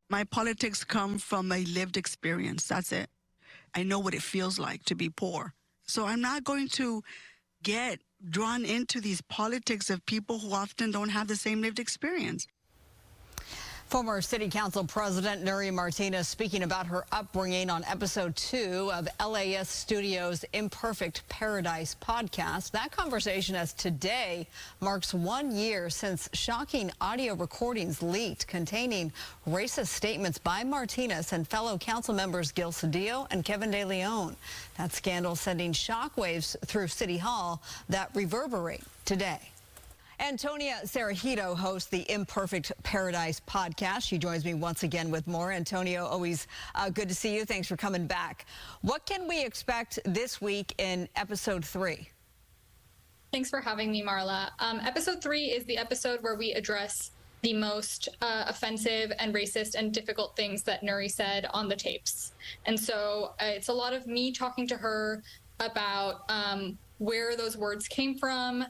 My politics come from a lived experience. That's it. I know what it feels like to be poor. So I'm not going to get drawn into these politics of people who often don't have the same lived experience. Former City Council President Nury Martinez speaking about her upbringing on episode 2 of LAist Studios' Imperfect Paradise podcast. That conversation, as today marks 1 year since shocking audio recordings leaked containing racist statements by Martinez and fellow council members Gil Cedillo and Kevin De Leon. That scandal sending shockwaves through City Hall that reverberate today. Antonia Cereijido hosts the Imperfect Paradise podcast. She joins me once again with more. Antonia, always good to see you. Thanks for coming back. What can we expect this week in episode 3? Thanks for having me, Marla. Episode 3 is the episode where we address the most offensive and racist and difficult things that Nury said on the tapes. And so it's a lot of me talking to her about where those words came from.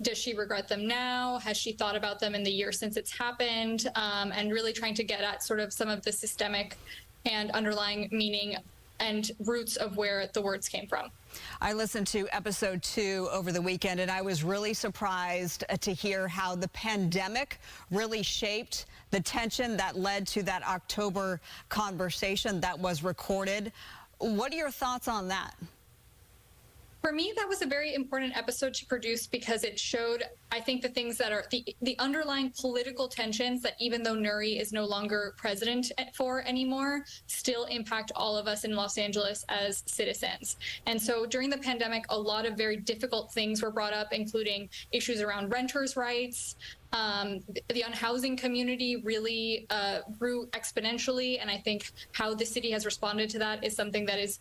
Does she regret them now? Has she thought about them in the year since it's happened? And really trying to get at sort of some of the systemic and underlying meaning and roots of where the words came from. I listened to episode 2 over the weekend, and I was really surprised to hear how the pandemic really shaped the tension that led to that October conversation that was recorded. What are your thoughts on that? For me, that was a very important episode to produce because it showed, I think, the things that are the underlying political tensions that, even though Nury is no longer president for anymore, still impact all of us in Los Angeles as citizens. And so during the pandemic, a lot of very difficult things were brought up, including issues around renters' rights. The unhousing community really grew exponentially, and I think how the city has responded to that is something that is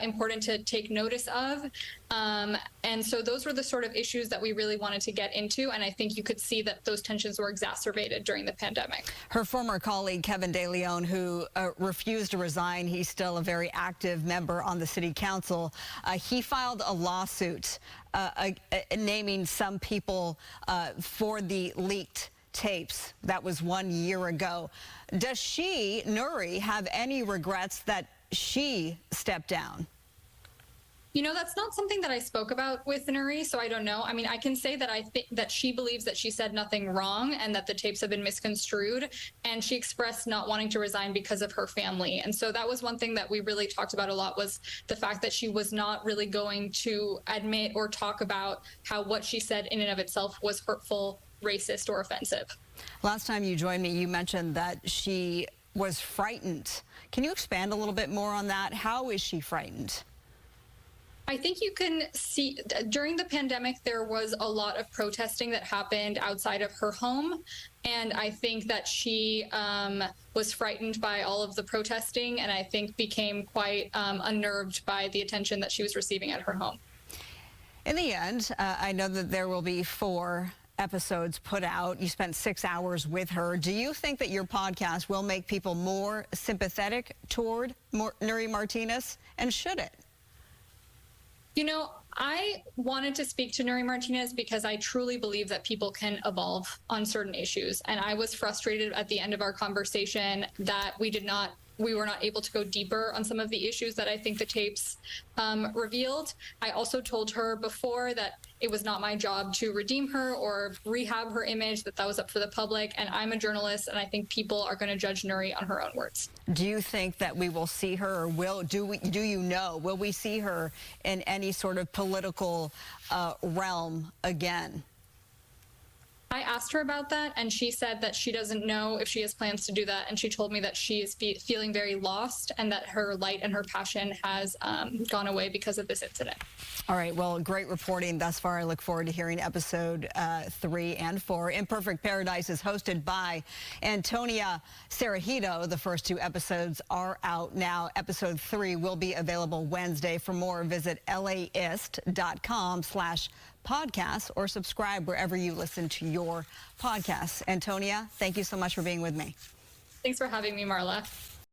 important to take notice of. And so those were the sort of issues that we really wanted to get into, and I think you could see that those tensions were exacerbated during the pandemic. Her former colleague, Kevin De Leon, who refused to resign, he's still a very active member on the city council. He filed a lawsuit naming some people for the leaked tapes. That was 1 year ago. Does she, Nury, have any regrets that she stepped down? You know, that's not something that I spoke about with Nury, so I don't know. I mean, I can say that I think that she believes that she said nothing wrong and that the tapes have been misconstrued, and she expressed not wanting to resign because of her family. And so that was one thing that we really talked about a lot, was the fact that she was not really going to admit or talk about how what she said in and of itself was hurtful, racist, or offensive. Last time you joined me, you mentioned that she was frightened. Can you expand a little bit more on that? How is she frightened? I think you can see during the pandemic, there was a lot of protesting that happened outside of her home. And I think that she was frightened by all of the protesting, and I think became quite unnerved by the attention that she was receiving at her home. In the end, I know that there will be 4 episodes put out. You spent 6 hours with her. Do you think that your podcast will make people more sympathetic toward Nury Martinez, and should it? You know, I wanted to speak to Nury Martinez because I truly believe that people can evolve on certain issues. And I was frustrated at the end of our conversation that we were not able to go deeper on some of the issues that I think the tapes revealed. I also told her before that it was not my job to redeem her or rehab her image, that was up for the public. And I'm a journalist, and I think people are going to judge Nury on her own words. Do you think that we will see her, or do you know, will we see her in any sort of political realm again? I asked her about that, and she said that she doesn't know if she has plans to do that. And she told me that she is feeling very lost, and that her light and her passion has gone away because of this incident. All right. Well, great reporting thus far. I look forward to hearing episode 3 and 4. Imperfect Paradise is hosted by Antonia Cereijido. The first 2 episodes are out now. Episode 3 will be available Wednesday. For more, visit LAist.com/podcasts or subscribe wherever you listen to your podcasts. Antonia, thank you so much for being with me. Thanks for having me, Marla.